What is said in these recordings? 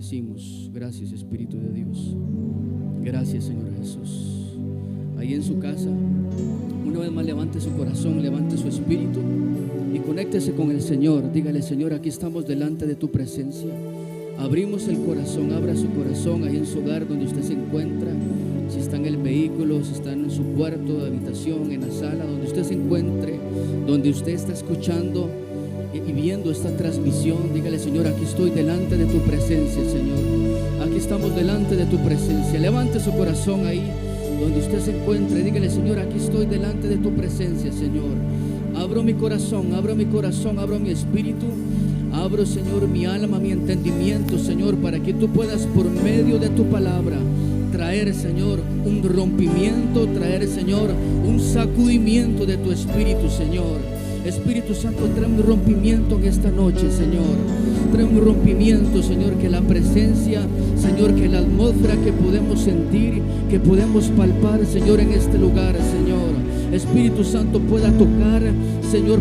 bendecimos. Gracias, Espíritu de Dios. Gracias, Señor Jesús. Ahí en su casa, una vez más levante su corazón, levante su espíritu y conéctese con el Señor. Dígale: Señor, aquí estamos delante de tu presencia. Abrimos el corazón, abra su corazón ahí en su hogar donde usted se encuentra. Si está en el vehículo, si está en su cuarto de habitación, en la sala, donde usted se encuentre, donde usted está escuchando y viendo esta transmisión, dígale: Señor, aquí estoy delante de tu presencia, Señor. Aquí estamos delante de tu presencia. Levante su corazón ahí donde usted se encuentre. Dígale: Señor, aquí estoy delante de tu presencia, Señor. Abro mi corazón, abro mi corazón, abro mi espíritu. Abro, Señor, mi alma, mi entendimiento, Señor, para que tú puedas, por medio de tu palabra, traer, Señor, un rompimiento, traer, Señor, un sacudimiento de tu espíritu, Señor. Espíritu Santo, trae un rompimiento en esta noche, Señor. Trae un rompimiento, Señor, que la presencia, Señor, que la atmósfera que podemos sentir, que podemos palpar, Señor, en este lugar, Señor. Espíritu Santo, pueda tocar, Señor,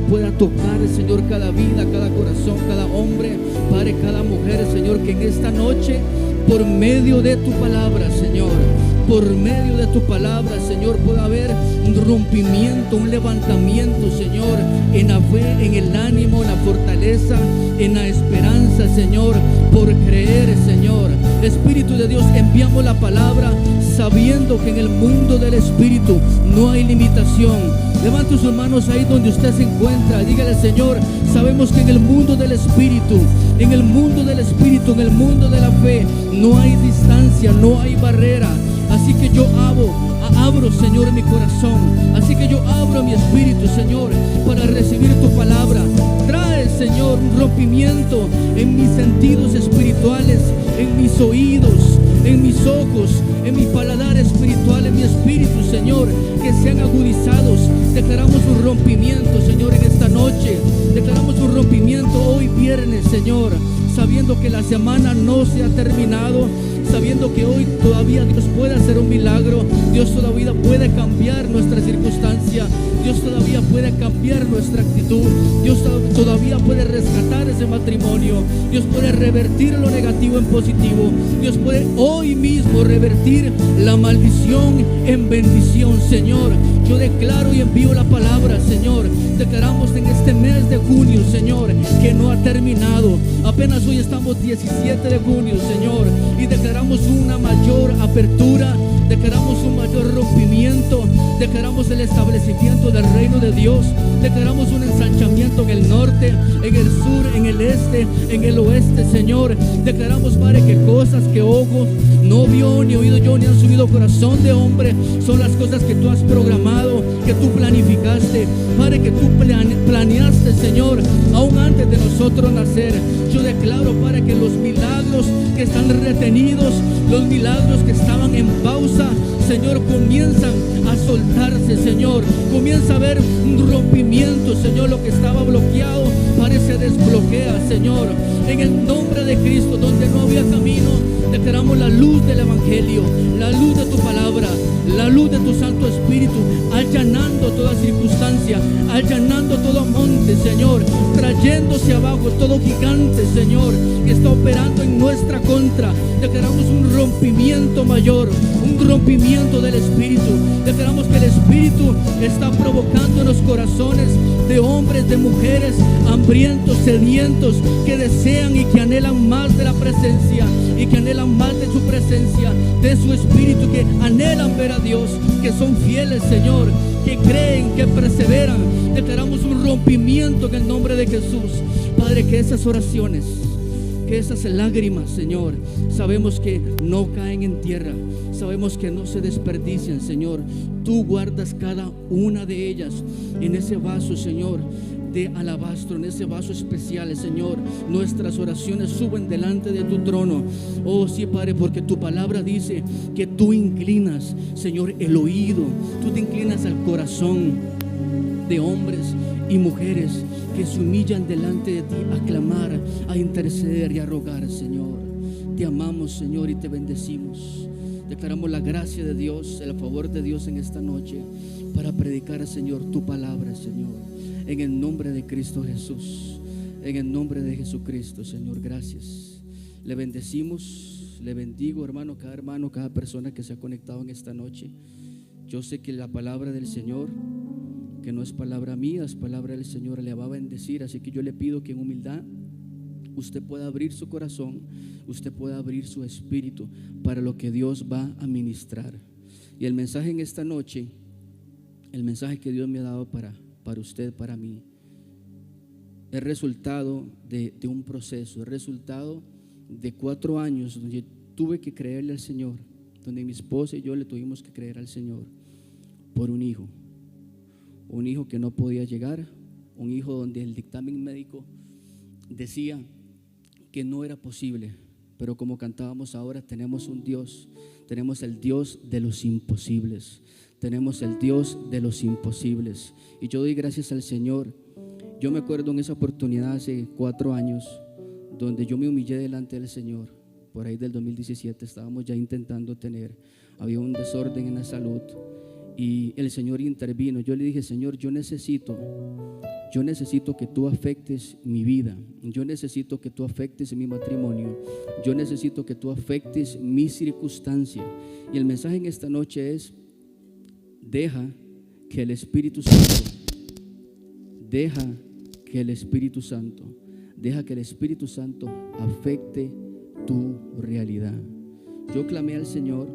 Señor, cada vida, cada corazón, cada hombre, Padre, cada mujer, Señor, que en esta noche, por medio de tu palabra, Señor, por medio de tu palabra, Señor, pueda haber un rompimiento, un levantamiento, Señor, en la fe, en el ánimo, en la fortaleza, en la esperanza, Señor, por creer, Señor. Espíritu de Dios, enviamos la palabra sabiendo que en el mundo del Espíritu no hay limitación. Levante sus manos ahí donde usted se encuentra. Dígale: Señor, sabemos que en el mundo del Espíritu, en el mundo del Espíritu, en el mundo de la fe, no hay distancia, no hay barrera. Así que yo abro, Señor, mi corazón. Así que yo abro mi espíritu, Señor, para recibir tu palabra. Trae, Señor, un rompimiento en mis sentidos espirituales, en mis oídos, en mis ojos, en mi paladar espiritual, en mi espíritu, Señor, que sean agudizados. Declaramos un rompimiento, Señor, en esta noche. Declaramos un rompimiento hoy viernes, Señor, sabiendo que la semana no se ha terminado, sabiendo que hoy todavía Dios puede hacer un milagro. Dios todavía puede cambiar nuestra circunstancia. Dios todavía puede cambiar nuestra actitud. Dios todavía puede rescatar ese matrimonio. Dios puede revertir lo negativo en positivo. Dios puede hoy mismo revertir la maldición en bendición, Señor. Yo declaro y envío la palabra, Señor. Declaramos en este mes de junio, Señor, que no ha terminado. Apenas hoy estamos 17 de junio, Señor, y declaramos una mayor apertura. Declaramos un mayor rompimiento. Declaramos el establecimiento del reino de Dios. Declaramos un ensanchamiento en el norte, en el sur, en el este, en el oeste, Señor. Declaramos, Padre, que cosas que ojo no vio, ni oído yo, ni han subido corazón de hombre, son las cosas que tú has programado, que tú planificaste, Padre, que tú planeaste, Señor, aún antes de nosotros nacer. Yo declaro, Padre, que los milagros que están retenidos, los milagros que estaban en pausa, Señor, comienzan a soltarse, Señor. Comienza a haber un rompimiento, Señor. Lo que estaba bloqueado parece desbloquea, Señor. En el nombre de Cristo, donde no había camino, declaramos la luz del Evangelio, la luz de tu palabra, la luz de tu Santo Espíritu, allanando toda circunstancia, allanando todo monte, Señor, trayéndose abajo todo gigante, Señor, que está operando en nuestra contra. Declaramos un rompimiento mayor, un rompimiento del Espíritu. Declaramos que el Espíritu está provocando en los corazones de hombres, de mujeres, hambrientos, sedientos, que desean y que anhelan más de la presencia, y que anhelan más de su presencia, de su Espíritu, que anhelan ver a Dios, que son fieles, Señor, que creen, que perseveran. Declaramos un rompimiento en el nombre de Jesús. Padre, que esas oraciones, que esas lágrimas, Señor, sabemos que no caen en tierra, sabemos que no se desperdician, Señor. Tú guardas cada una de ellas en ese vaso, Señor, de alabastro, en ese vaso especial, Señor. Nuestras oraciones suben delante de tu trono. Oh sí, Padre, porque tu palabra dice que tú inclinas, Señor, el oído. Tú te inclinas al corazón de hombres y mujeres que se humillan delante de ti a clamar, a interceder y a rogar, Señor. Te amamos, Señor, y te bendecimos. Declaramos la gracia de Dios, el favor de Dios en esta noche para predicar, Señor, tu palabra, Señor, en el nombre de Cristo Jesús, en el nombre de Jesucristo, Señor. Gracias. Le bendecimos, le bendigo, hermano, cada persona que se ha conectado en esta noche. Yo sé que la palabra del Señor, que no es palabra mía, es palabra del Señor, le va a bendecir. Así que yo le pido que en humildad usted pueda abrir su corazón, usted pueda abrir su espíritu para lo que Dios va a ministrar. Y el mensaje en esta noche, el mensaje que Dios me ha dado para usted, para mí, es resultado de un proceso, es resultado de 4 años donde tuve que creerle al Señor, donde mi esposa y yo le tuvimos que creer al Señor por un hijo que no podía llegar, un hijo donde el dictamen médico decía que no era posible, pero como cantábamos ahora, tenemos un Dios, tenemos el Dios de los imposibles, tenemos el Dios de los imposibles. Y yo doy gracias al Señor. Yo me acuerdo en esa oportunidad hace 4 años, donde yo me humillé delante del Señor. Por ahí del 2017 estábamos ya intentando había un desorden en la salud y el Señor intervino. Yo le dije: Señor, yo necesito que tú afectes mi vida, yo necesito que tú afectes mi matrimonio, yo necesito que tú afectes mi circunstancia. Y el mensaje en esta noche es: deja que el Espíritu Santo afecte tu realidad. Yo clamé al Señor,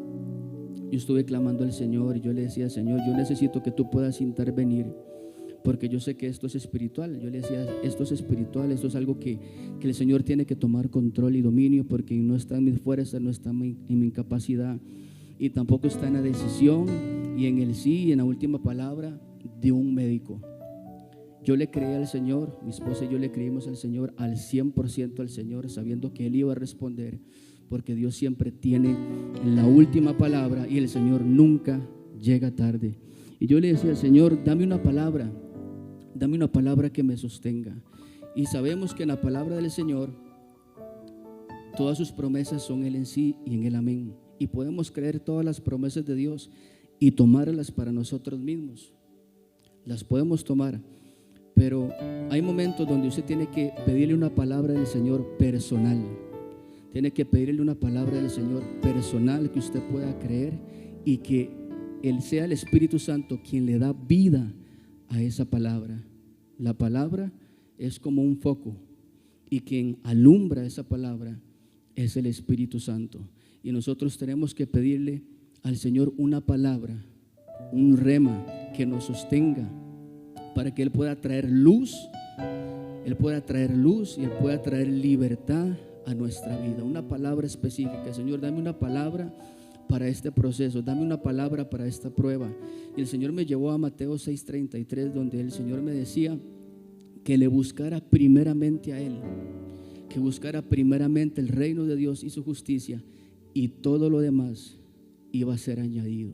yo estuve clamando al Señor y yo le decía: Señor, yo necesito que tú puedas intervenir, porque yo sé que esto es espiritual. Yo le decía: esto es espiritual, esto es algo que el Señor tiene que tomar control y dominio, porque no está en mis fuerzas, no está en mi capacidad, y tampoco está en la decisión y en el sí y en la última palabra de un médico. Yo le creí al Señor, mi esposa y yo le creímos al Señor, al 100% al Señor, sabiendo que Él iba a responder, porque Dios siempre tiene la última palabra y el Señor nunca llega tarde. Y yo le decía al Señor: dame una palabra que me sostenga. Y sabemos que en la palabra del Señor todas sus promesas son Él en sí y en el amén. Y podemos creer todas las promesas de Dios y tomarlas para nosotros mismos. Las podemos tomar, pero hay momentos donde usted tiene que pedirle una palabra del Señor personal. Tiene que pedirle una palabra del Señor personal que usted pueda creer, y que Él sea el Espíritu Santo quien le da vida a esa palabra. La palabra es como un foco, y quien alumbra esa palabra es el Espíritu Santo. Y nosotros tenemos que pedirle al Señor una palabra, un rema que nos sostenga, para que Él pueda traer luz, y Él pueda traer libertad a nuestra vida. Una palabra específica. Señor, dame una palabra para este proceso, dame una palabra para esta prueba. Y el Señor me llevó a Mateo 6:33, donde el Señor me decía que le buscara primeramente a Él, que buscara primeramente el reino de Dios y su justicia, y todo lo demás iba a ser añadido.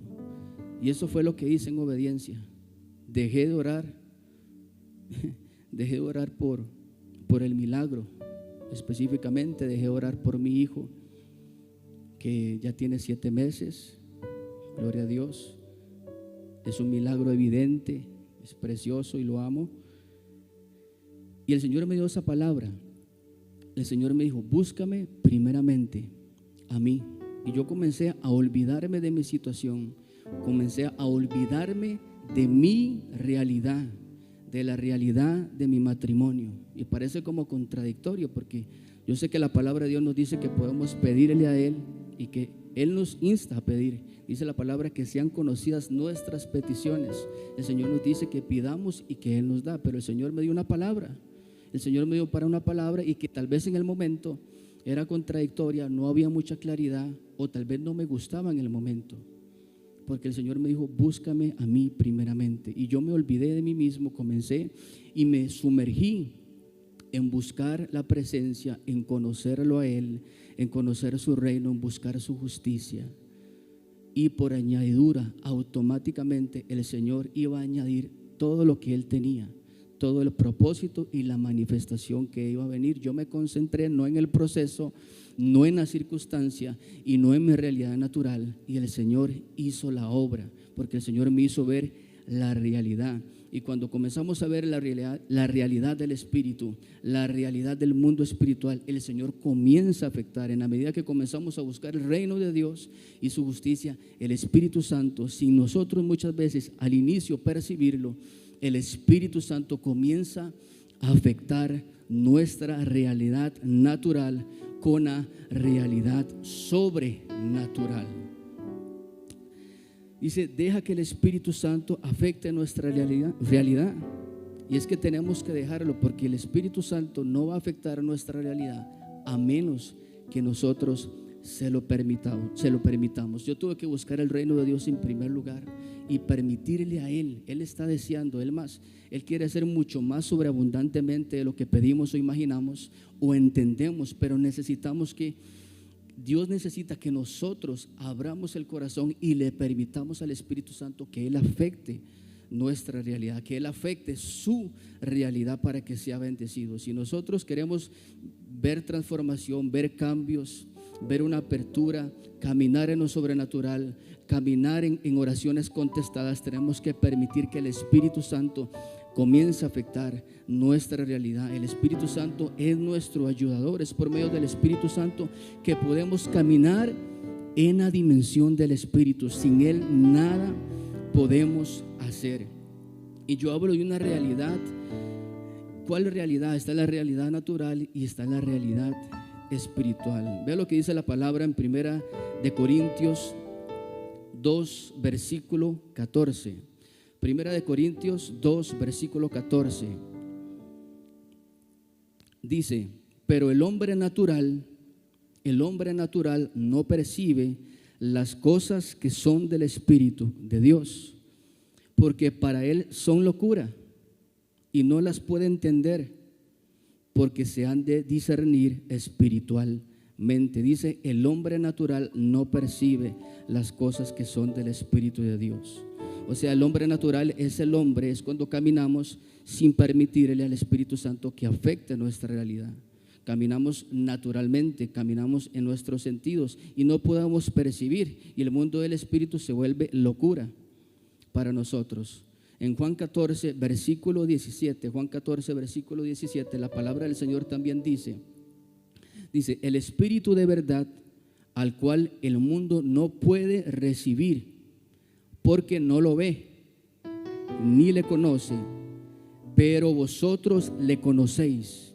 Y eso fue lo que hice en obediencia. Dejé de orar por el milagro. Específicamente dejé de orar por mi hijo, que ya tiene 7 meses. Gloria a Dios. Es un milagro evidente, es precioso y lo amo. Y el Señor me dio esa palabra. El Señor me dijo: búscame primeramente a mí. Y yo comencé a olvidarme de mi situación, comencé a olvidarme de mi realidad, de la realidad de mi matrimonio. Y parece como contradictorio, porque yo sé que la palabra de Dios nos dice que podemos pedirle a Él, y que Él nos insta a pedir. Dice la palabra que sean conocidas nuestras peticiones. El Señor nos dice que pidamos y que Él nos da. Pero el Señor me dio una palabra. El Señor me dio para una palabra, y que tal vez en el momento era contradictoria, no había mucha claridad, o tal vez no me gustaba en el momento, porque el Señor me dijo: búscame a mí primeramente. Y yo me olvidé de mí mismo, comencé y me sumergí en buscar la presencia, en conocerlo a Él, en conocer su reino, en buscar su justicia. Y por añadidura, automáticamente el Señor iba a añadir todo lo que Él tenía, todo el propósito y la manifestación que iba a venir. Yo me concentré no en el proceso, no en la circunstancia y no en mi realidad natural, y el Señor hizo la obra, porque el Señor me hizo ver la realidad. Y cuando comenzamos a ver la realidad del Espíritu, la realidad del mundo espiritual, el Señor comienza a afectar. En la medida que comenzamos a buscar el reino de Dios y su justicia, el Espíritu Santo, sin nosotros muchas veces al inicio percibirlo, el Espíritu Santo comienza a afectar nuestra realidad natural con la realidad sobrenatural. Dice, deja que el Espíritu Santo afecte nuestra realidad. Y es que tenemos que dejarlo, porque el Espíritu Santo no va a afectar nuestra realidad a menos que nosotros se lo permitamos. Yo tuve que buscar el reino de Dios en primer lugar y permitirle a Él. Él está deseando, Él quiere hacer mucho más sobreabundantemente de lo que pedimos o imaginamos o entendemos, pero Dios necesita que nosotros abramos el corazón y le permitamos al Espíritu Santo que Él afecte nuestra realidad, que Él afecte su realidad para que sea bendecido. Si nosotros queremos ver transformación, ver cambios, ver una apertura, caminar en lo sobrenatural, caminar en oraciones contestadas, tenemos que permitir que el Espíritu Santo comienza a afectar nuestra realidad. El Espíritu Santo es nuestro ayudador. Es por medio del Espíritu Santo que podemos caminar en la dimensión del Espíritu. Sin Él nada podemos hacer. Y yo hablo de una realidad. ¿Cuál realidad? Está la realidad natural y está la realidad espiritual. Vea lo que dice la palabra en 1 Corintios 2, versículo 14. Primera de Corintios 2, versículo 14. Dice, pero el hombre natural no percibe las cosas que son del Espíritu de Dios, porque para él son locura y no las puede entender, porque se han de discernir espiritualmente. Dice, el hombre natural no percibe las cosas que son del Espíritu de Dios. O sea, el hombre natural es cuando caminamos sin permitirle al Espíritu Santo que afecte nuestra realidad. Caminamos naturalmente, caminamos en nuestros sentidos y no podemos percibir, y el mundo del Espíritu se vuelve locura para nosotros. En Juan 14, versículo 17, la palabra del Señor también dice, el Espíritu de verdad, al cual el mundo no puede recibir, porque no lo ve, ni le conoce, pero vosotros le conocéis,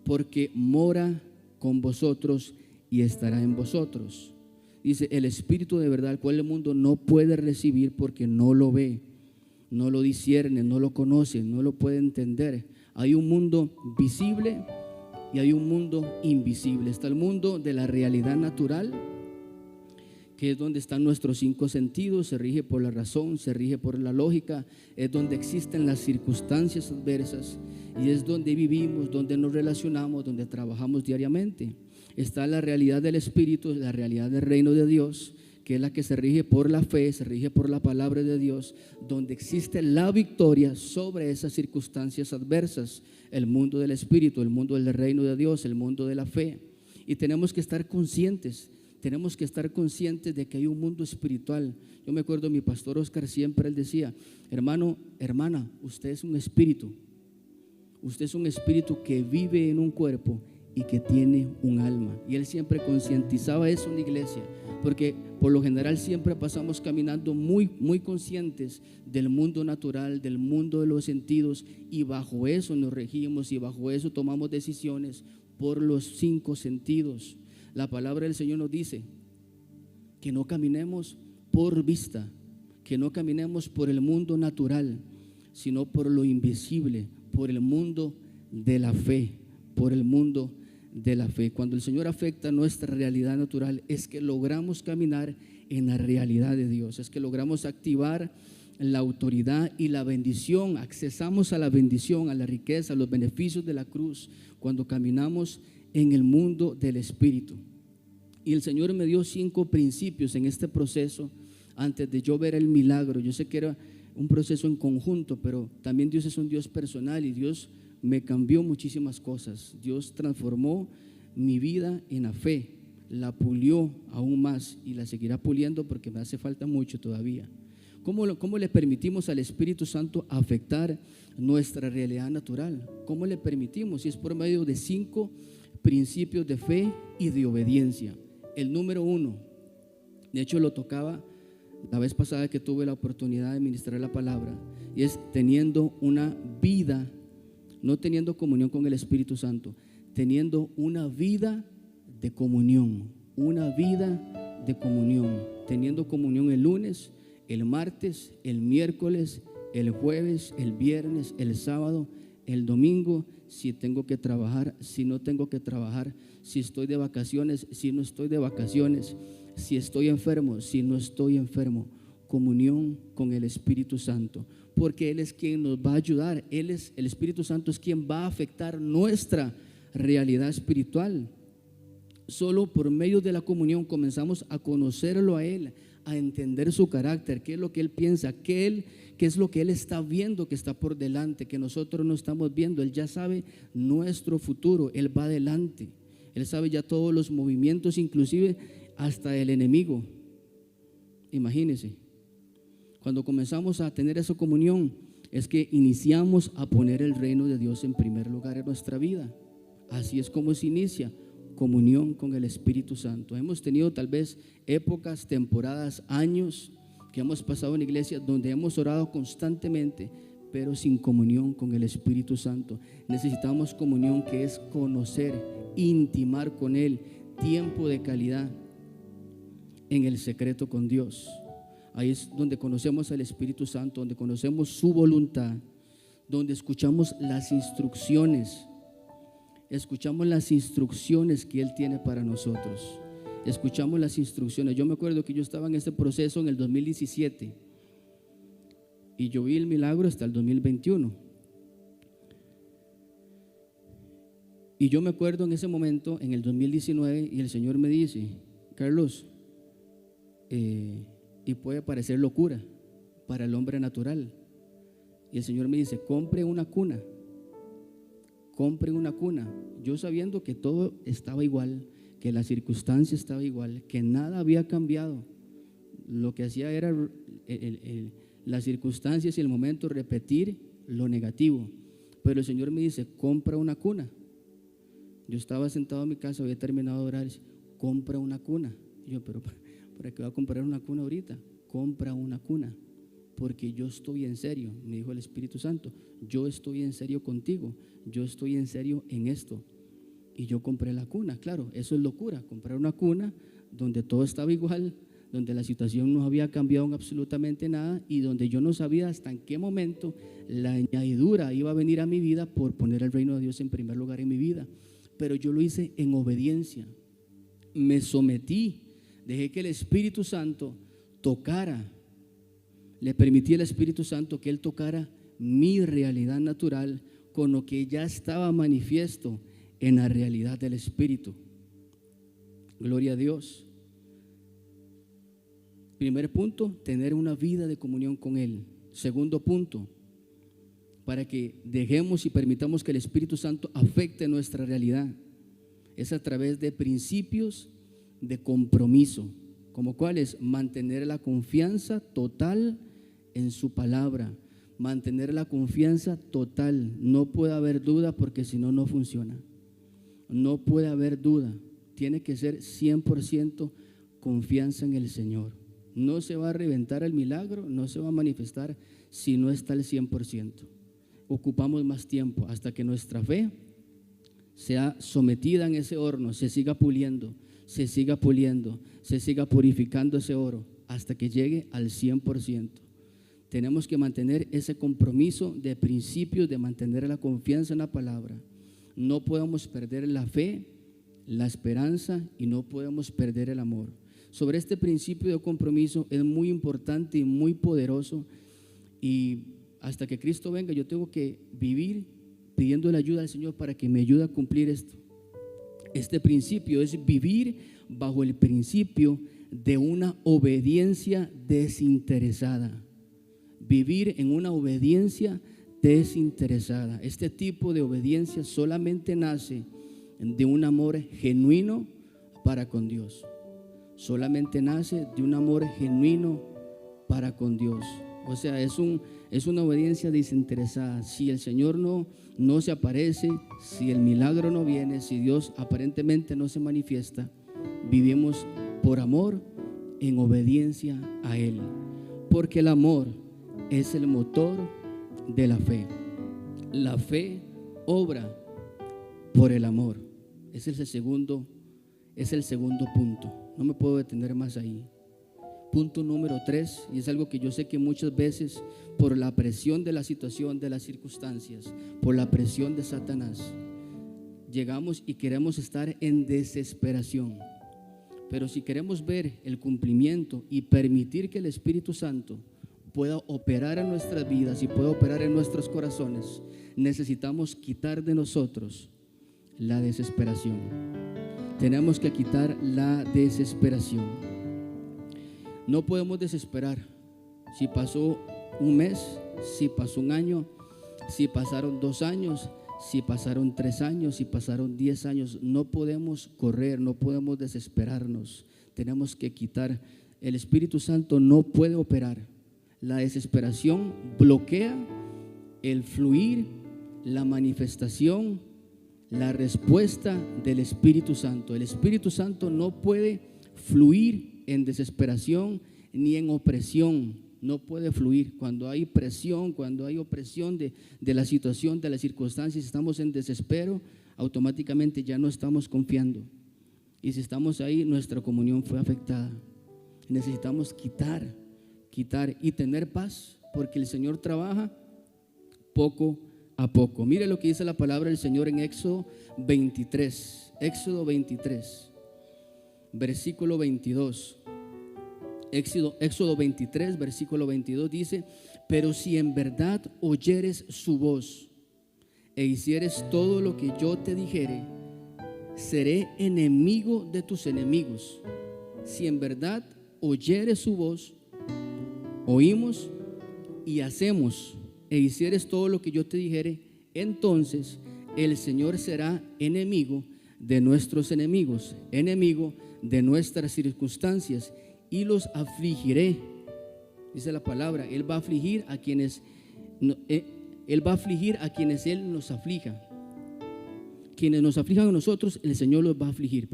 porque mora con vosotros y estará en vosotros. Dice, el Espíritu de verdad, al cual el mundo no puede recibir porque no lo ve, no lo discierne, no lo conoce, no lo puede entender. Hay un mundo visible y hay un mundo invisible. Está el mundo de la realidad natural, que es donde están nuestros 5 sentidos, se rige por la razón, se rige por la lógica, es donde existen las circunstancias adversas y es donde vivimos, donde nos relacionamos, donde trabajamos diariamente. Está la realidad del Espíritu, la realidad del reino de Dios, que es la que se rige por la fe, se rige por la palabra de Dios, donde existe la victoria sobre esas circunstancias adversas. El mundo del Espíritu, el mundo del reino de Dios, el mundo de la fe. Y tenemos que estar conscientes de que hay un mundo espiritual. Yo me acuerdo, mi pastor Oscar siempre él decía, hermano, hermana, usted es un espíritu que vive en un cuerpo y que tiene un alma. Y él siempre concientizaba eso en la iglesia, porque por lo general siempre pasamos caminando muy, muy conscientes del mundo natural, del mundo de los sentidos, y bajo eso nos regimos y bajo eso tomamos decisiones por los 5 sentidos. La palabra del Señor nos dice que no caminemos por vista, que no caminemos por el mundo natural, sino por lo invisible, por el mundo de la fe, Cuando el Señor afecta nuestra realidad natural, es que logramos caminar en la realidad de Dios, es que logramos activar la autoridad y la bendición, accesamos a la bendición, a la riqueza, a los beneficios de la cruz, cuando caminamos en el mundo del Espíritu. Y el Señor me dio 5 principios en este proceso antes de yo ver el milagro. Yo sé que era un proceso en conjunto, pero también Dios es un Dios personal y Dios me cambió muchísimas cosas. Dios transformó mi vida en la fe, la pulió aún más y la seguirá puliendo porque me hace falta mucho todavía. ¿Cómo le permitimos al Espíritu Santo afectar nuestra realidad natural? ¿Cómo le permitimos? Y es por medio de 5 principios de fe y de obediencia. El número 1, de hecho lo tocaba la vez pasada que tuve la oportunidad de ministrar la palabra, y es teniendo una vida, no teniendo comunión con el Espíritu Santo, teniendo una vida de comunión, teniendo comunión el lunes, el martes, el miércoles, el jueves, el viernes, el sábado, el domingo, si tengo que trabajar, si no tengo que trabajar, si estoy de vacaciones, si no estoy de vacaciones, si estoy enfermo, si no estoy enfermo. Comunión con el Espíritu Santo, porque Él es quien nos va a ayudar. El Espíritu Santo es quien va a afectar nuestra realidad espiritual. Solo por medio de la comunión comenzamos a conocerlo a Él, a entender su carácter, qué es lo que Él piensa, qué es lo que Él está viendo que está por delante, que nosotros no estamos viendo. Él ya sabe nuestro futuro, Él va adelante, Él sabe ya todos los movimientos, inclusive hasta el enemigo. Imagínense, cuando comenzamos a tener esa comunión, es que iniciamos a poner el reino de Dios en primer lugar en nuestra vida. Así es como se inicia, comunión con el Espíritu Santo. Hemos tenido tal vez épocas, temporadas, años que hemos pasado en iglesia donde hemos orado constantemente, pero sin comunión con el Espíritu Santo. Necesitamos comunión, que es conocer, intimar con Él, tiempo de calidad en el secreto con Dios. Ahí es donde conocemos al Espíritu Santo, donde conocemos su voluntad, donde escuchamos las instrucciones que Él tiene para nosotros. Escuchamos las instrucciones. Yo me acuerdo que yo estaba en este proceso en el 2017 y yo vi el milagro hasta el 2021. Y yo me acuerdo en ese momento, en el 2019, y el Señor me dice: Carlos, y puede parecer locura para el hombre natural, y el Señor me dice: compre una cuna. Yo sabiendo que todo estaba igual, que la circunstancia estaba igual, que nada había cambiado. Lo que hacía era las circunstancias y el momento repetir lo negativo. Pero el Señor me dice: compra una cuna. Yo estaba sentado en mi casa, había terminado de orar, y dice: compra una cuna. Y yo: pero ¿para qué voy a comprar una cuna ahorita? Compra una cuna, porque yo estoy en serio, me dijo el Espíritu Santo. Yo estoy en serio contigo, yo estoy en serio en esto. Y yo compré la cuna. Claro, eso es locura, comprar una cuna donde todo estaba igual, donde la situación no había cambiado en absolutamente nada, y donde yo no sabía hasta en qué momento la añadidura iba a venir a mi vida por poner el reino de Dios en primer lugar en mi vida. Pero yo lo hice en obediencia, me sometí, dejé que el Espíritu Santo tocara, le permití al Espíritu Santo que Él tocara mi realidad natural con lo que ya estaba manifiesto en la realidad del Espíritu. Gloria a Dios. Primer punto, tener una vida de comunión con Él. Segundo punto, para que dejemos y permitamos que el Espíritu Santo afecte nuestra realidad, es a través de principios de compromiso, como cuáles: mantener la confianza total en su palabra, mantener la confianza total. No puede haber duda, porque si no, no funciona. No puede haber duda, tiene que ser 100% confianza en el Señor. No se va a reventar el milagro, no se va a manifestar si no está al 100%. Ocupamos más tiempo hasta que nuestra fe sea sometida en ese horno, se siga puliendo, se siga puliendo, se siga purificando ese oro hasta que llegue al 100%. Tenemos que mantener ese compromiso de principios, de mantener la confianza en la palabra. No podemos perder la fe, la esperanza, y no podemos perder el amor. Sobre este principio de compromiso es muy importante y muy poderoso, y hasta que Cristo venga yo tengo que vivir pidiendo la ayuda al Señor para que me ayude a cumplir esto. Este principio es vivir bajo el principio de una obediencia desinteresada. Vivir en una obediencia desinteresada. Este tipo de obediencia solamente nace de un amor genuino para con Dios. Solamente nace de un amor genuino para con Dios. O sea, es una obediencia desinteresada. Si el Señor no se aparece, si el milagro no viene, si Dios aparentemente no se manifiesta, vivimos por amor, en obediencia a Él. Porque el amor es el motor de la fe. La fe obra por el amor. Es el segundo punto. No me puedo detener más ahí. Punto número 3, y es algo que yo sé que muchas veces por la presión de la situación, de las circunstancias, por la presión de Satanás, llegamos y queremos estar en desesperación. Pero si queremos ver el cumplimiento y permitir que el Espíritu Santo pueda operar en nuestras vidas y pueda operar en nuestros corazones, necesitamos quitar de nosotros la desesperación. Tenemos que quitar la desesperación. No podemos desesperar si pasó un mes, si pasó un año, si pasaron 2 años, si pasaron 3 años, si pasaron 10 años. No podemos correr, no podemos desesperarnos. Tenemos que quitar. El Espíritu Santo no puede operar. La desesperación bloquea el fluir, la manifestación, la respuesta del Espíritu Santo. El Espíritu Santo no puede fluir en desesperación ni en opresión. No puede fluir. Cuando hay presión, cuando hay opresión de la situación, de las circunstancias, estamos en desespero, automáticamente ya no estamos confiando. Y si estamos ahí, nuestra comunión fue afectada. Necesitamos quitar y tener paz, porque el Señor trabaja poco a poco. Mire lo que dice la palabra del Señor en Éxodo 23. Éxodo 23, versículo 22. Éxodo 23, versículo 22 dice: pero si en verdad oyeres su voz e hicieres todo lo que yo te dijere, seré enemigo de tus enemigos. Si en verdad oyeres su voz, oímos y hacemos, e hicieres todo lo que yo te dijere, entonces el Señor será enemigo de nuestros enemigos, enemigo de nuestras circunstancias, y los afligiré. Dice la palabra, Él va a afligir a quienes Él nos aflija. Quienes nos aflijan a nosotros, el Señor los va a afligir,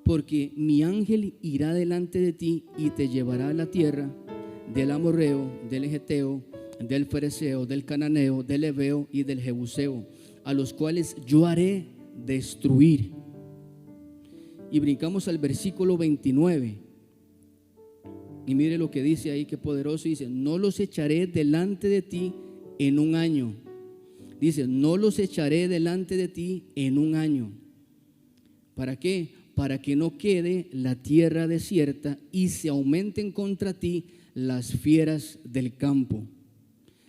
porque mi ángel irá delante de ti y te llevará a la tierra del amorreo, del egeteo, del fereceo, del cananeo, del heveo y del jebuseo, a los cuales yo haré destruir. Y brincamos al versículo 29. Y mire lo que dice ahí, qué poderoso. Dice: no los echaré delante de ti en un año. Dice: no los echaré delante de ti en un año. ¿Para qué? Para que no quede la tierra desierta y se aumenten contra ti las fieras del campo.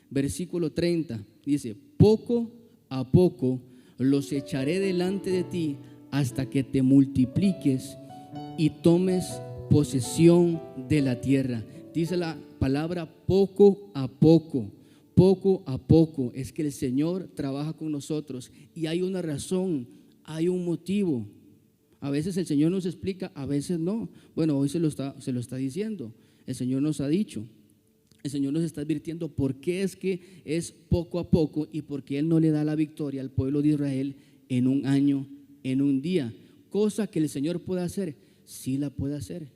Versículo 30 dice: poco a poco los echaré delante de ti hasta que te multipliques y tomes posesión de la tierra. Dice la palabra poco a poco. Poco a poco es que el Señor trabaja con nosotros, y hay una razón, hay un motivo. A veces el Señor nos explica, a veces no. Bueno, hoy se lo está diciendo. El Señor nos ha dicho, el Señor nos está advirtiendo por qué es que es poco a poco y por qué Él no le da la victoria al pueblo de Israel en un año, en un día. Cosa que el Señor puede hacer, sí la puede hacer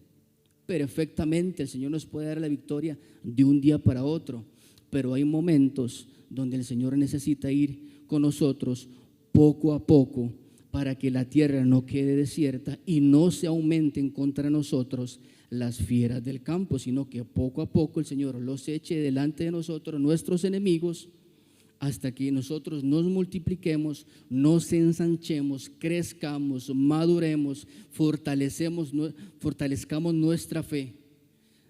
perfectamente. El Señor nos puede dar la victoria de un día para otro, pero hay momentos donde el Señor necesita ir con nosotros poco a poco para que la tierra no quede desierta y no se aumenten contra nosotros las fieras del campo, sino que poco a poco el Señor los eche delante de nosotros, nuestros enemigos, hasta que nosotros nos multipliquemos, nos ensanchemos, crezcamos, maduremos, fortalezcamos nuestra fe.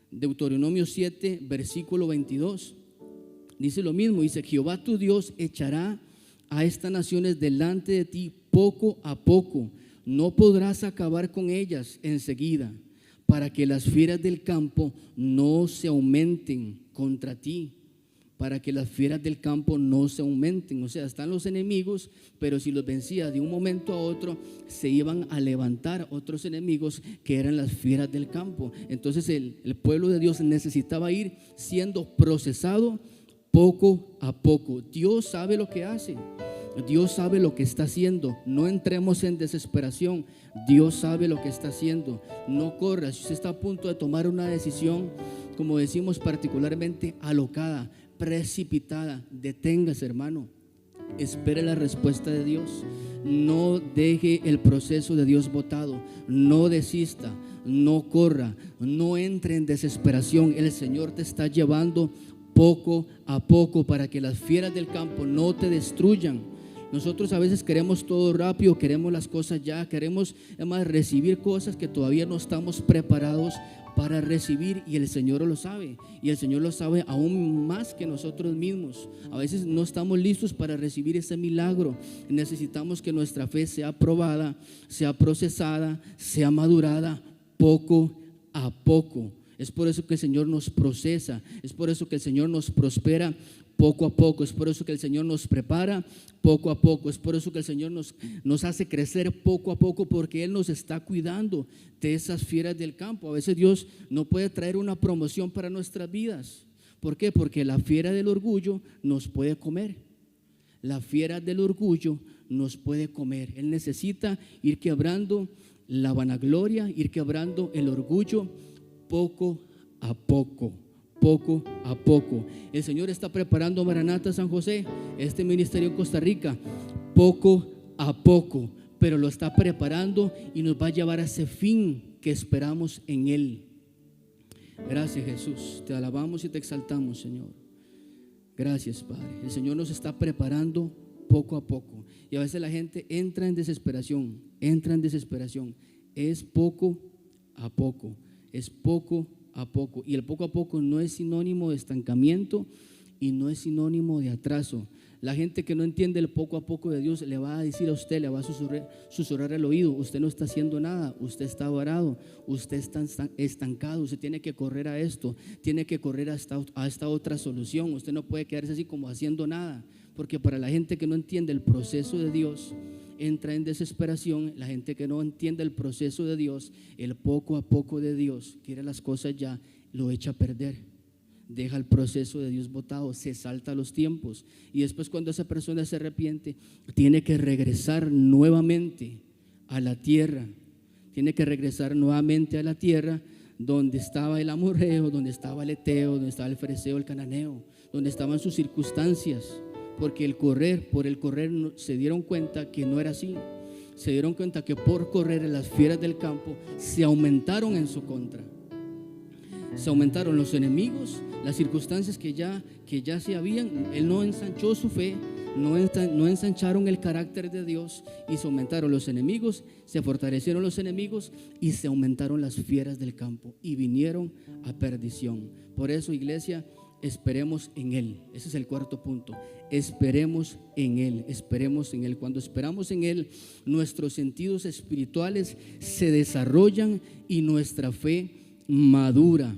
Deuteronomio 7, versículo 22, dice lo mismo. Dice: Jehová tu Dios echará a estas naciones delante de ti poco a poco, no podrás acabar con ellas enseguida, para que las fieras del campo no se aumenten contra ti. para que las fieras del campo no se aumenten. O sea, están los enemigos, pero si los vencía de un momento a otro, se iban a levantar otros enemigos que eran las fieras del campo. Entonces el pueblo de Dios necesitaba ir siendo procesado poco a poco. Dios sabe lo que hace. Dios sabe lo que está haciendo. No entremos en desesperación. Dios sabe lo que está haciendo. No corra. Si usted está a punto de tomar una decisión, como decimos particularmente alocada, precipitada, deténgase, hermano. Espere la respuesta de Dios. No deje el proceso de Dios botado. No desista, no corra, no entre en desesperación. El Señor te está llevando poco a poco para que las fieras del campo no te destruyan. Nosotros a veces queremos todo rápido, queremos las cosas ya, queremos además recibir cosas que todavía no estamos preparados para recibir, y el Señor lo sabe, y el Señor lo sabe aún más que nosotros mismos. A veces no estamos listos para recibir ese milagro. Necesitamos que nuestra fe sea probada, sea procesada, sea madurada poco a poco. Es por eso que el Señor nos procesa, es por eso que el Señor nos prospera poco a poco, es por eso que el Señor nos prepara poco a poco, es por eso que el Señor nos hace crecer poco a poco, porque Él nos está cuidando de esas fieras del campo. A veces Dios no puede traer una promoción para nuestras vidas. ¿Por qué? Porque la fiera del orgullo nos puede comer. La fiera del orgullo nos puede comer. Él necesita ir quebrando la vanagloria, ir quebrando el orgullo poco a poco. Poco a poco. El Señor está preparando Maranata San José, este ministerio en Costa Rica, poco a poco, pero lo está preparando y nos va a llevar a ese fin que esperamos en Él. Gracias, Jesús, te alabamos y te exaltamos, Señor. Gracias, Padre. El Señor nos está preparando poco a poco, y a veces la gente entra en desesperación. Es poco a poco, es poco a poco, y el poco a poco no es sinónimo de estancamiento y no es sinónimo de atraso. La gente que no entiende el poco a poco de Dios le va a decir a usted, le va a susurrar al oído: usted no está haciendo nada, usted está varado, usted está estancado, usted tiene que correr a esto, tiene que correr a esta otra solución, usted no puede quedarse así como haciendo nada. Porque para la gente que no entiende el proceso de Dios, entra en desesperación. La gente que no entiende el proceso de Dios, el poco a poco de Dios, quiere las cosas ya, lo echa a perder. Deja el proceso de Dios botado, se salta los tiempos, y después, cuando esa persona se arrepiente, tiene que regresar nuevamente a la tierra. Tiene que regresar nuevamente a la tierra donde estaba el amorreo, donde estaba el eteo, donde estaba el fereceo, el cananeo, donde estaban sus circunstancias. Porque por el correr se dieron cuenta que no era así. Se dieron cuenta que por correr las fieras del campo se aumentaron en su contra. Se aumentaron los enemigos, las circunstancias que ya se habían. Él no ensanchó su fe, no ensancharon el carácter de Dios, y se aumentaron los enemigos, se fortalecieron los enemigos y se aumentaron las fieras del campo y vinieron a perdición. Por eso, iglesia, esperemos en Él. Ese es el cuarto punto. Esperemos en Él, esperemos en Él. Cuando esperamos en Él, nuestros sentidos espirituales se desarrollan y nuestra fe madura,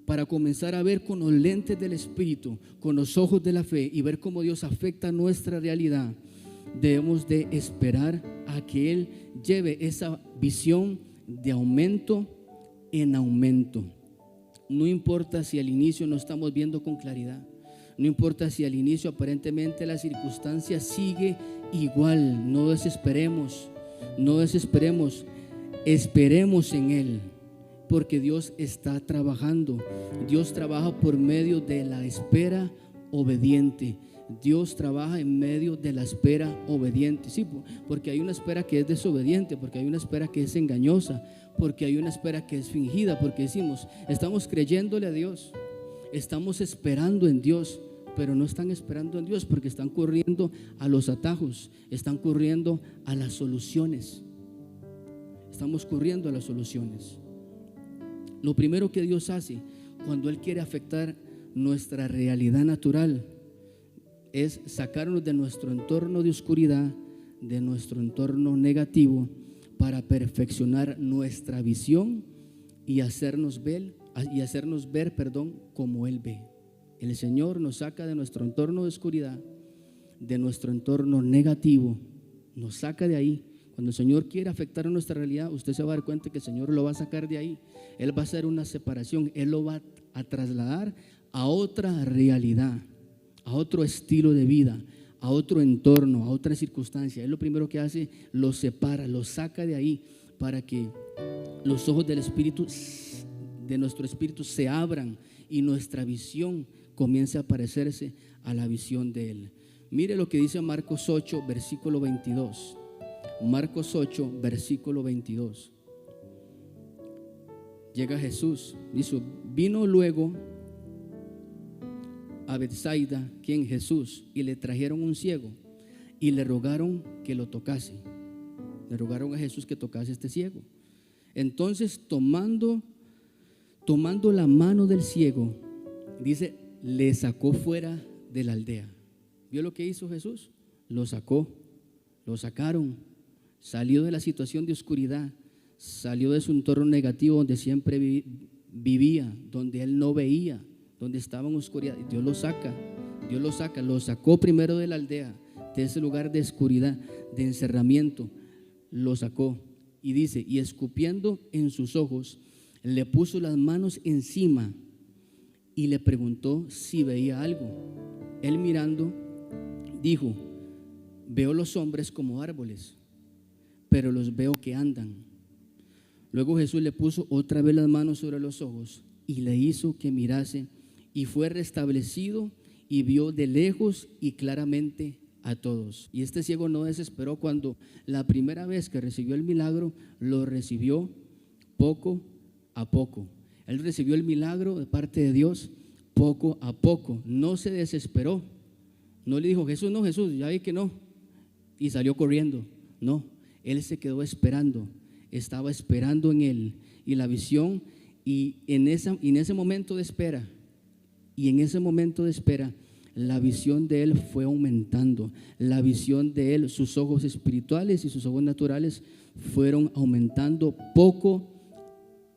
para comenzar a ver con los lentes del Espíritu, con los ojos de la fe, y ver cómo Dios afecta nuestra realidad. Debemos de esperar a que Él lleve esa visión de aumento en aumento. No importa si al inicio no estamos viendo con claridad, no importa si al inicio aparentemente la circunstancia sigue igual. No desesperemos, esperemos en Él, porque Dios está trabajando. Dios trabaja por medio de la espera obediente. Dios trabaja en medio de la espera obediente. Sí, porque hay una espera que es desobediente, porque hay una espera que es engañosa, porque hay una espera que es fingida, porque decimos, estamos creyéndole a Dios, estamos esperando en Dios, pero no están esperando en Dios, porque están corriendo a los atajos, están corriendo a las soluciones. Estamos corriendo a las soluciones. Lo primero que Dios hace cuando Él quiere afectar nuestra realidad natural es sacarnos de nuestro entorno de oscuridad, de nuestro entorno negativo, para perfeccionar nuestra visión y hacernos ver como Él ve. El Señor nos saca de nuestro entorno de oscuridad, de nuestro entorno negativo, nos saca de ahí. Cuando el Señor quiere afectar a nuestra realidad, usted se va a dar cuenta que el Señor lo va a sacar de ahí. Él va a hacer una separación, Él lo va a trasladar a otra realidad, a otro estilo de vida, a otro entorno, a otra circunstancia. Él lo primero que hace, lo separa, lo saca de ahí para que los ojos del Espíritu, de nuestro espíritu, se abran y nuestra visión comience a parecerse a la visión de Él. Mire lo que dice Marcos 8, versículo 22. Marcos 8, versículo 22. Llega Jesús, dice, vino luego a Betsaida, quien Jesús, y le trajeron un ciego y le rogaron que lo tocase. Le rogaron a Jesús que tocase a este ciego. Entonces tomando la mano del ciego, dice, le sacó fuera de la aldea. ¿Vio lo que hizo Jesús? Lo sacó, lo sacaron, salió de la situación de oscuridad, salió de su entorno negativo donde siempre vivía, donde él no veía, donde estaba en oscuridad. Dios lo saca, lo sacó primero de la aldea, de ese lugar de oscuridad, de encerramiento, lo sacó. Y dice, y escupiendo en sus ojos, le puso las manos encima y le preguntó si veía algo. Él mirando, dijo, veo los hombres como árboles, pero los veo que andan. Luego Jesús le puso otra vez las manos sobre los ojos y le hizo que mirase, y fue restablecido y vio de lejos y claramente a todos. Y este ciego no desesperó cuando la primera vez que recibió el milagro, lo recibió poco a poco. Él recibió el milagro de parte de Dios poco a poco, no se desesperó, no le dijo, Jesús, no, Jesús, ya vi que no, y salió corriendo. No, él se quedó esperando, estaba esperando en él, y la visión, y en ese momento de espera, la visión de él fue aumentando, la visión de él, sus ojos espirituales y sus ojos naturales fueron aumentando poco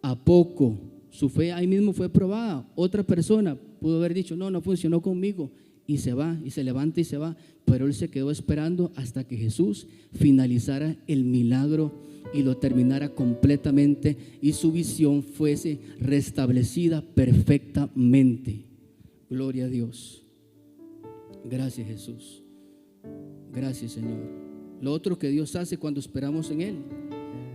a poco. Su fe ahí mismo fue probada. Otra persona pudo haber dicho, no funcionó conmigo, y se va, y se levanta y se va, pero él se quedó esperando hasta que Jesús finalizara el milagro y lo terminara completamente, y su visión fuese restablecida perfectamente. Gloria a Dios. Gracias, Jesús. Gracias, Señor. Lo otro que Dios hace cuando esperamos en Él,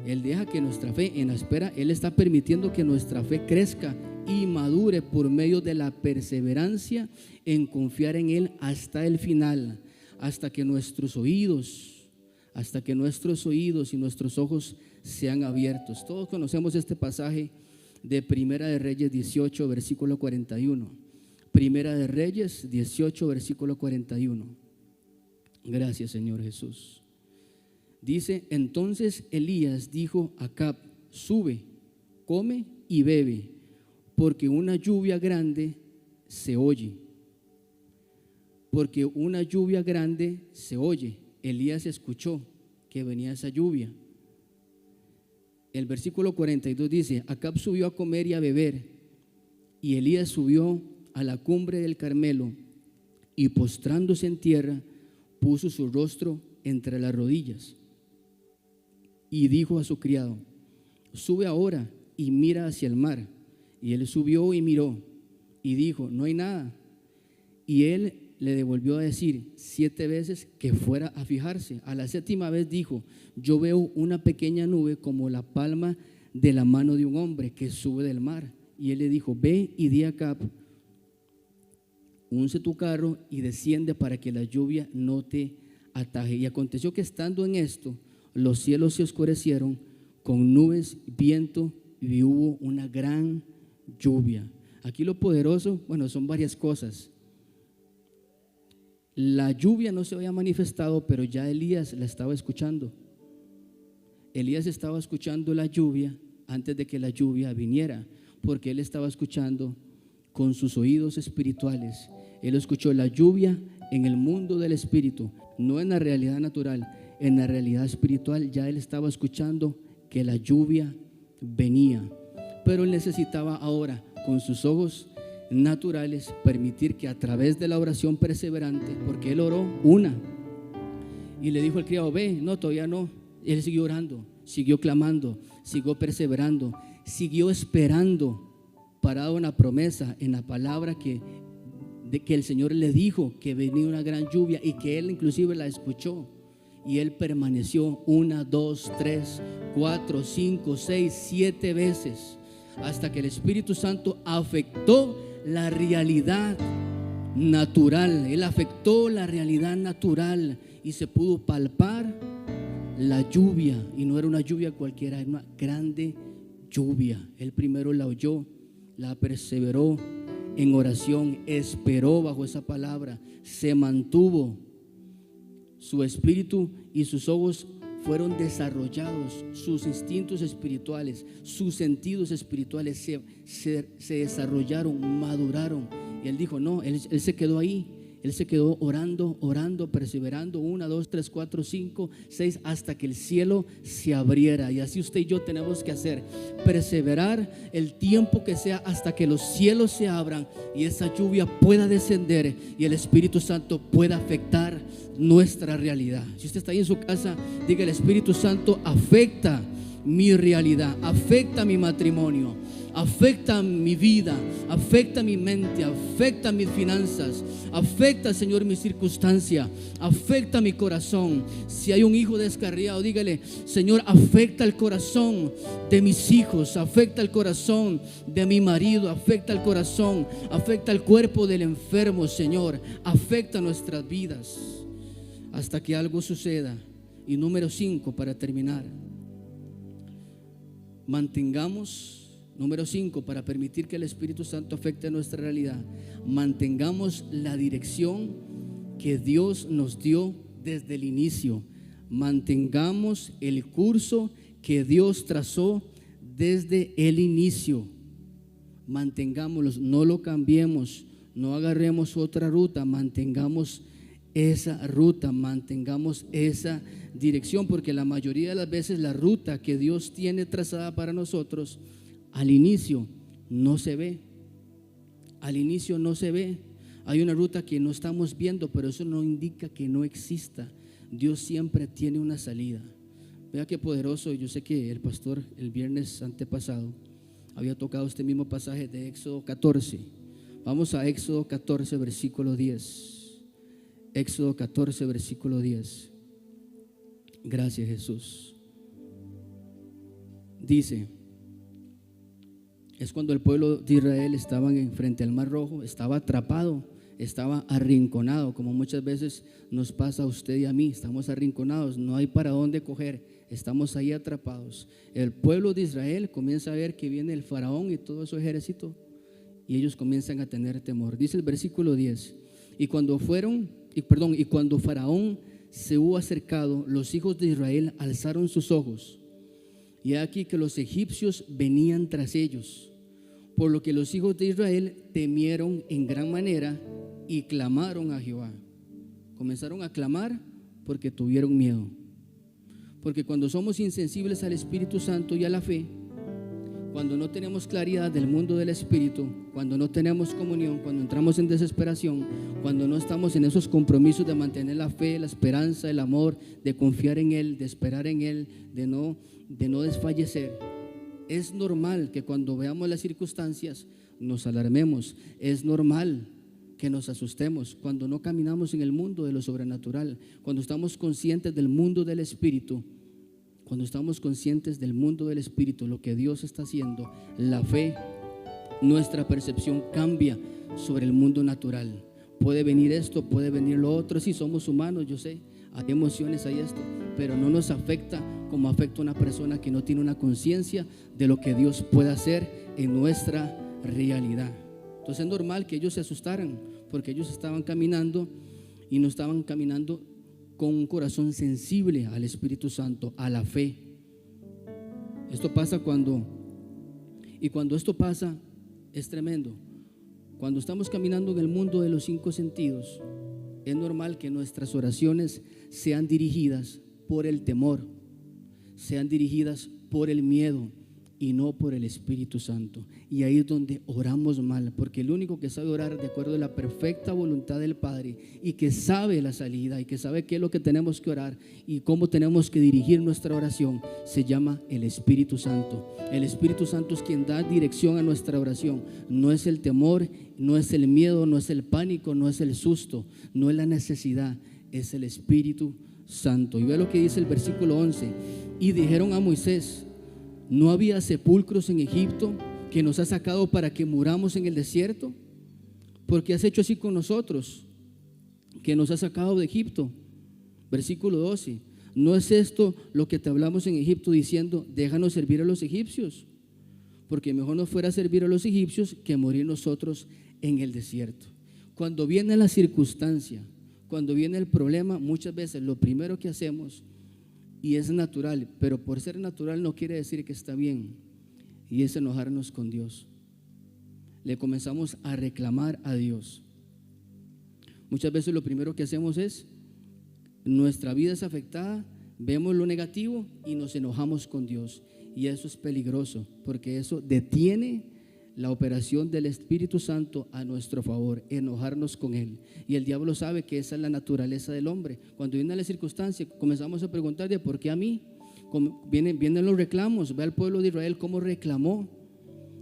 Él deja que nuestra fe, en la espera, Él está permitiendo que nuestra fe crezca y madure por medio de la perseverancia en confiar en Él hasta el final, hasta que nuestros oídos y nuestros ojos sean abiertos. Todos conocemos este pasaje de Primera de Reyes 18, versículo 41. Primera de Reyes 18, versículo 41. Gracias, Señor Jesús. Dice, entonces Elías dijo a Acab, sube, come y bebe, porque una lluvia grande se oye. Porque una lluvia grande se oye. Elías escuchó que venía esa lluvia. El versículo 42 dice, Acab subió a comer y a beber, y Elías subió a la cumbre del Carmelo, y postrándose en tierra, puso su rostro entre las rodillas, y dijo a su criado, sube ahora y mira hacia el mar. Y él subió y miró, y dijo, no hay nada. Y él le devolvió a decir 7 veces que fuera a fijarse. A la 7ª vez dijo, yo veo una pequeña nube como la palma de la mano de un hombre que sube del mar. Y él le dijo, ve y di a Acab, unce tu carro y desciende para que la lluvia no te ataje. Y aconteció que estando en esto, los cielos se oscurecieron con nubes, viento, y hubo una gran lluvia. Aquí lo poderoso, son varias cosas. La lluvia no se había manifestado, pero ya Elías la estaba escuchando. Elías estaba escuchando la lluvia antes de que la lluvia viniera, porque él estaba escuchando con sus oídos espirituales. Él escuchó la lluvia en el mundo del espíritu, no en la realidad natural, en la realidad espiritual. Ya él estaba escuchando que la lluvia venía, pero él necesitaba ahora con sus ojos naturales, permitir que a través de la oración perseverante, porque él oró una y le dijo al criado, ve, no, todavía no. Él siguió orando, siguió clamando, siguió perseverando, siguió esperando, parado en la promesa, en la palabra que el Señor le dijo que venía una gran lluvia y que él inclusive la escuchó. Y él permaneció 1, 2, 3, 4, 5, 6, 7 veces hasta que el Espíritu Santo afectó la realidad natural. Él afectó la realidad natural y se pudo palpar la lluvia. Y no era una lluvia cualquiera, era una grande lluvia. Él primero la oyó, la perseveró en oración, esperó bajo esa palabra, se mantuvo. Su espíritu y sus ojos fueron desarrollados, sus instintos espirituales, sus sentidos espirituales se desarrollaron, maduraron. Y él dijo, no, él se quedó ahí. Él se quedó orando, perseverando 1, 2, 3, 4, 5, 6 hasta que el cielo se abriera. Y así usted y yo tenemos que hacer, perseverar el tiempo que sea hasta que los cielos se abran y esa lluvia pueda descender y el Espíritu Santo pueda afectar nuestra realidad. Si usted está ahí en su casa, diga: el Espíritu Santo afecta mi realidad, afecta mi matrimonio, afecta mi vida, afecta mi mente, afecta mis finanzas, afecta, Señor, mi circunstancia, afecta mi corazón. Si hay un hijo descarriado, dígale: Señor, afecta el corazón de mis hijos, afecta el corazón de mi marido, afecta el corazón, afecta el cuerpo del enfermo, Señor, afecta nuestras vidas hasta que algo suceda. Y número 5, para terminar, número 5, para permitir que el Espíritu Santo afecte nuestra realidad, mantengamos la dirección que Dios nos dio desde el inicio. Mantengamos el curso que Dios trazó desde el inicio. Mantengámoslo, no lo cambiemos, no agarremos otra ruta, mantengamos esa ruta, mantengamos esa dirección, porque la mayoría de las veces la ruta que Dios tiene trazada para nosotros al inicio no se ve. Al inicio no se ve. Hay una ruta que no estamos viendo, pero eso no indica que no exista. Dios siempre tiene una salida. Vea qué poderoso. Yo sé que el pastor el viernes antepasado había tocado este mismo pasaje de Éxodo 14. Vamos a Éxodo 14, versículo 10. Éxodo 14, versículo 10. Gracias, Jesús. Dice: es cuando el pueblo de Israel estaba frente al Mar Rojo, estaba atrapado, estaba arrinconado, como muchas veces nos pasa a usted y a mí. Estamos arrinconados, no hay para dónde coger, estamos ahí atrapados. El pueblo de Israel comienza a ver que viene el faraón y todo su ejército, y ellos comienzan a tener temor. Dice el versículo 10: y cuando Faraón se hubo acercado, los hijos de Israel alzaron sus ojos, y aquí que los egipcios venían tras ellos, por lo que los hijos de Israel temieron en gran manera y clamaron a Jehová. Comenzaron a clamar porque tuvieron miedo. Porque cuando somos insensibles al Espíritu Santo y a la fe, cuando no tenemos claridad del mundo del Espíritu, cuando no tenemos comunión, cuando entramos en desesperación, cuando no estamos en esos compromisos de mantener la fe, la esperanza, el amor, de confiar en Él, de esperar en Él, de no desfallecer, es normal que cuando veamos las circunstancias nos alarmemos. Es normal que nos asustemos cuando no caminamos en el mundo de lo sobrenatural, cuando estamos conscientes del mundo del Espíritu. Cuando estamos conscientes del mundo del Espíritu, lo que Dios está haciendo, la fe, nuestra percepción cambia sobre el mundo natural. Puede venir esto, puede venir lo otro. Sí, somos humanos, yo sé, hay emociones, hay esto, pero no nos afecta como afecta a una persona que no tiene una conciencia de lo que Dios puede hacer en nuestra realidad. Entonces es normal que ellos se asustaran, porque ellos estaban caminando y no estaban caminando con un corazón sensible al Espíritu Santo, a la fe. Esto pasa cuando esto pasa, es tremendo. Cuando estamos caminando en el mundo de los 5 sentidos, es normal que nuestras oraciones sean dirigidas por el temor, sean dirigidas por el miedo, y no por el Espíritu Santo. Y ahí es donde oramos mal, porque el único que sabe orar de acuerdo a la perfecta voluntad del Padre y que sabe la salida y que sabe qué es lo que tenemos que orar y cómo tenemos que dirigir nuestra oración, se llama el Espíritu Santo. El Espíritu Santo es quien da dirección a nuestra oración. No es el temor, no es el miedo, no es el pánico, no es el susto, no es la necesidad, es el Espíritu Santo. Y ve lo que dice el versículo 11: y dijeron a Moisés: ¿no había sepulcros en Egipto que nos has sacado para que muramos en el desierto? ¿Por qué has hecho así con nosotros, que nos has sacado de Egipto? Versículo 12: ¿no es esto lo que te hablamos en Egipto diciendo: déjanos servir a los egipcios? Porque mejor nos fuera servir a los egipcios que morir nosotros en el desierto. Cuando viene la circunstancia, cuando viene el problema, muchas veces lo primero que hacemos, y es natural, pero por ser natural no quiere decir que está bien, y es enojarnos con Dios. Le comenzamos a reclamar a Dios. Muchas veces lo primero que hacemos es, nuestra vida es afectada, vemos lo negativo y nos enojamos con Dios, y eso es peligroso, porque eso detiene la operación del Espíritu Santo a nuestro favor, enojarnos con Él. Y el diablo sabe que esa es la naturaleza del hombre. Cuando viene la circunstancia, comenzamos a preguntar: ¿de por qué a mí? Vienen los reclamos. Ve al pueblo de Israel cómo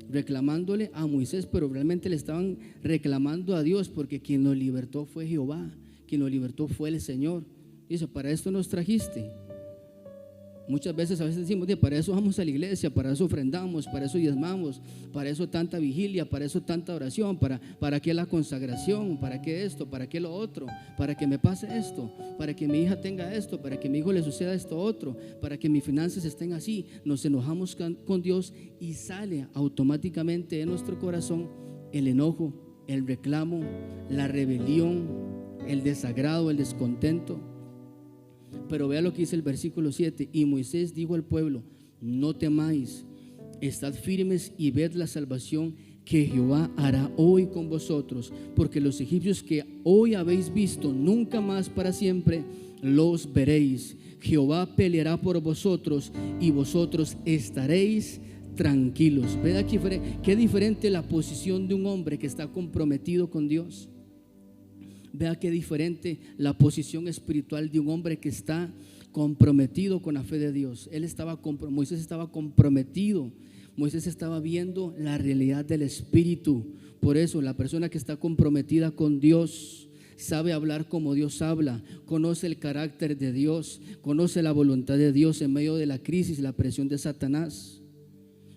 reclamándole a Moisés, pero realmente le estaban reclamando a Dios, porque quien nos libertó fue Jehová, quien nos libertó fue el Señor. Dice: para esto nos trajiste. Muchas veces, a veces decimos: para eso vamos a la iglesia, para eso ofrendamos, para eso diezmamos, para eso tanta vigilia, para eso tanta oración, para qué la consagración, para qué esto, para qué lo otro, para que me pase esto, para que mi hija tenga esto, para que mi hijo le suceda esto otro, para que mis finanzas estén así. Nos enojamos con Dios y sale automáticamente de nuestro corazón el enojo, el reclamo, la rebelión, el desagrado, el descontento. Pero vea lo que dice el versículo 7: y Moisés dijo al pueblo: no temáis, estad firmes y ved la salvación que Jehová hará hoy con vosotros, porque los egipcios que hoy habéis visto, nunca más para siempre los veréis. Jehová peleará por vosotros y vosotros estaréis tranquilos. Ve aquí qué diferente la posición de un hombre que está comprometido con Dios. Vea qué diferente la posición espiritual de un hombre que está comprometido con la fe de Dios. Moisés estaba comprometido. Moisés estaba viendo la realidad del Espíritu. Por eso la persona que está comprometida con Dios sabe hablar como Dios habla, conoce el carácter de Dios, conoce la voluntad de Dios en medio de la crisis, la presión de Satanás.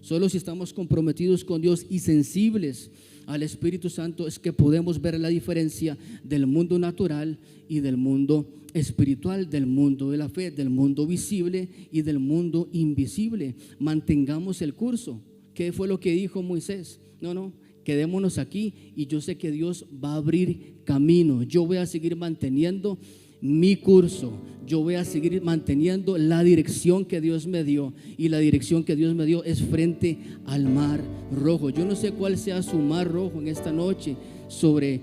Solo si estamos comprometidos con Dios y sensibles al Espíritu Santo es que podemos ver la diferencia del mundo natural y del mundo espiritual, del mundo de la fe, del mundo visible y del mundo invisible. Mantengamos el curso. ¿Qué fue lo que dijo Moisés? No, quedémonos aquí y yo sé que Dios va a abrir camino. Yo voy a seguir manteniendo mi curso, yo voy a seguir manteniendo la dirección que Dios me dio, y la dirección que Dios me dio es frente al mar rojo. Yo no sé cuál sea su mar rojo en esta noche, sobre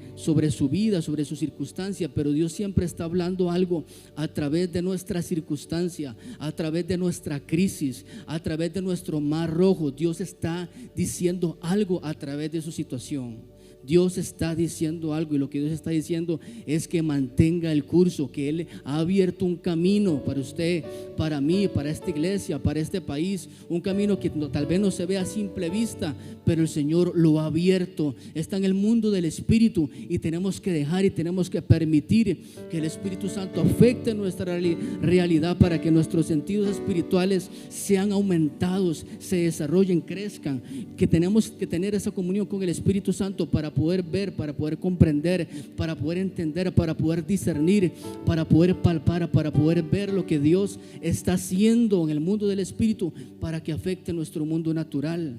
su vida, sobre su circunstancia, pero Dios siempre está hablando algo a través de nuestra circunstancia, a través de nuestra crisis, a través de nuestro mar rojo. Dios está diciendo algo a través de su situación. Dios está diciendo algo, y lo que Dios está diciendo es que mantenga el curso, que Él ha abierto un camino para usted, para mí, para esta iglesia, para este país, un camino que tal vez no se ve a simple vista, pero el Señor lo ha abierto. Está en el mundo del Espíritu y tenemos que dejar y tenemos que permitir que el Espíritu Santo afecte nuestra realidad para que nuestros sentidos espirituales sean aumentados, se desarrollen, crezcan, que tenemos que tener esa comunión con el Espíritu Santo para poder ver, para poder comprender, para poder entender, para poder discernir, para poder palpar, para poder ver lo que Dios está haciendo en el mundo del Espíritu para que afecte nuestro mundo natural.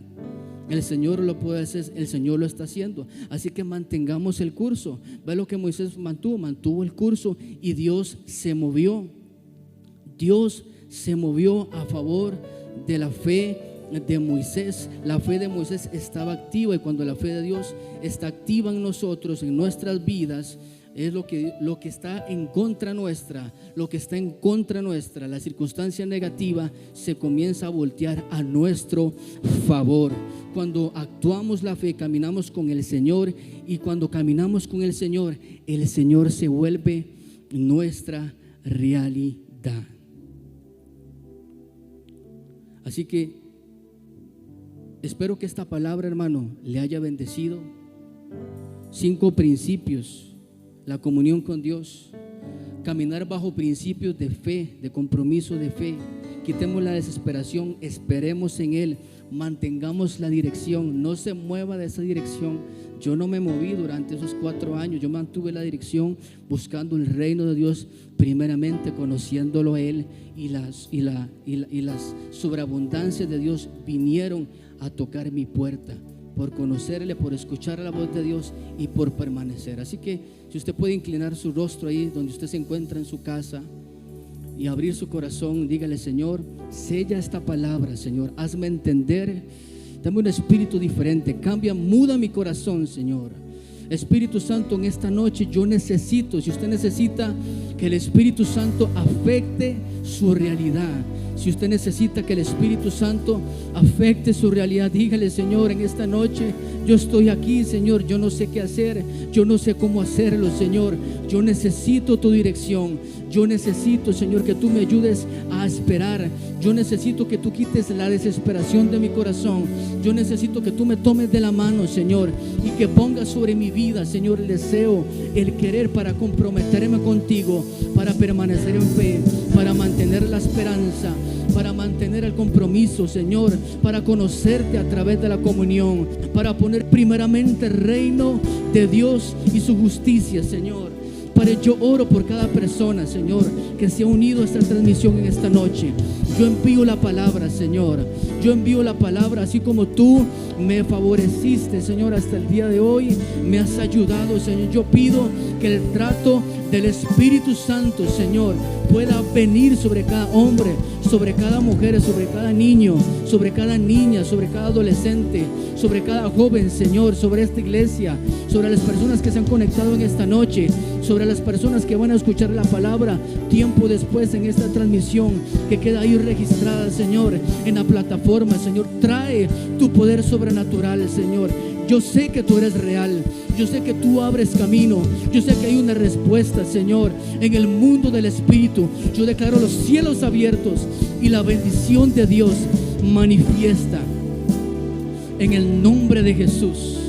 El Señor lo puede hacer, el Señor lo está haciendo. Así que mantengamos el curso. Ve lo que Moisés mantuvo el curso, y Dios se movió. Dios se movió a favor de la fe de Moisés. La fe de Moisés estaba activa, y cuando la fe de Dios está activa en nosotros, en nuestras vidas, es lo que está en contra nuestra, la circunstancia negativa se comienza a voltear a nuestro favor. Cuando actuamos la fe, caminamos con el Señor, y cuando caminamos con el Señor se vuelve nuestra realidad. Así que espero que esta palabra, hermano, le haya bendecido. 5 principios: la comunión con Dios, caminar bajo principios de fe, de compromiso de fe. Quitemos la desesperación, esperemos en Él, mantengamos la dirección, no se mueva de esa dirección. Yo no me moví durante esos 4 años, yo mantuve la dirección buscando el reino de Dios, primeramente conociéndolo a Él, y las sobreabundancias de Dios vinieron a tocar mi puerta, por conocerle, por escuchar la voz de Dios y por permanecer. Así que si usted puede inclinar su rostro ahí donde usted se encuentra en su casa y abrir su corazón, dígale: Señor, sella esta palabra, Señor, hazme entender, dame un espíritu diferente, cambia, muda mi corazón, Señor. Espíritu Santo, en esta noche yo necesito, si usted necesita que el Espíritu Santo afecte su realidad, si usted necesita que el Espíritu Santo afecte su realidad, dígale: Señor, en esta noche yo estoy aquí, Señor, yo no sé qué hacer, yo no sé cómo hacerlo, Señor, yo necesito tu dirección, yo necesito, Señor, que tú me ayudes a esperar, yo necesito que tú quites la desesperación de mi corazón, yo necesito que tú me tomes de la mano, Señor, y que pongas sobre mi vida, Señor, el deseo, el querer para comprometerme contigo, para permanecer en fe, para mantener la esperanza, para mantener el compromiso, Señor, para conocerte a través de la comunión, para poner primeramente el reino de Dios y su justicia, Señor. Padre, yo oro por cada persona, Señor, que se ha unido a esta transmisión en esta noche. Yo envío la palabra, Señor. Yo envío la palabra, así como tú me favoreciste, Señor, hasta el día de hoy. Me has ayudado, Señor. Yo pido que el trato del Espíritu Santo, Señor, pueda venir sobre cada hombre, sobre cada mujer, sobre cada niño, sobre cada niña, sobre cada adolescente, sobre cada joven, Señor, sobre esta iglesia, sobre las personas que se han conectado en esta noche, sobre las personas que van a escuchar la palabra tiempo después en esta transmisión que queda ahí registrada, Señor, en la plataforma. Señor, trae tu poder sobrenatural, Señor. Yo sé que tú eres real, yo sé que tú abres camino, yo sé que hay una respuesta, Señor, en el mundo del Espíritu. Yo declaro los cielos abiertos y la bendición de Dios manifiesta en el nombre de Jesús.